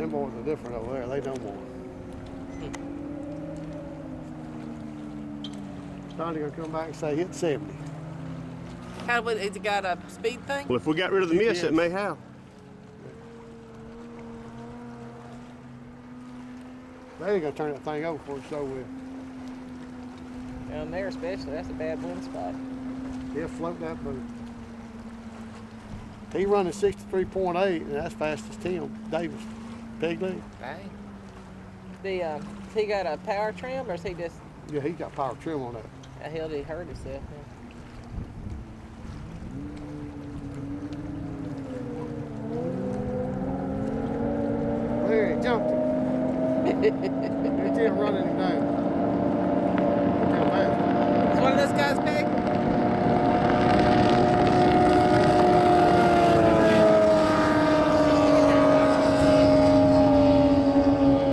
them boys are different over there. They know more. Donnie gonna come back and say hit 70. Has it got a speed thing? Well, if we got rid of the mist, it may have. They ain't gonna turn that thing over before it's over with. Down there especially, that's a bad wind spot. He'll float that boat. He running 63.8, and that's fast as Tim Davis. Peg leg. Dang. He got a power trim, or is he just? Yeah, he got power trim on that. The hell did he hurt himself? There he jumped him. They didn't run him down. Is one of those guys back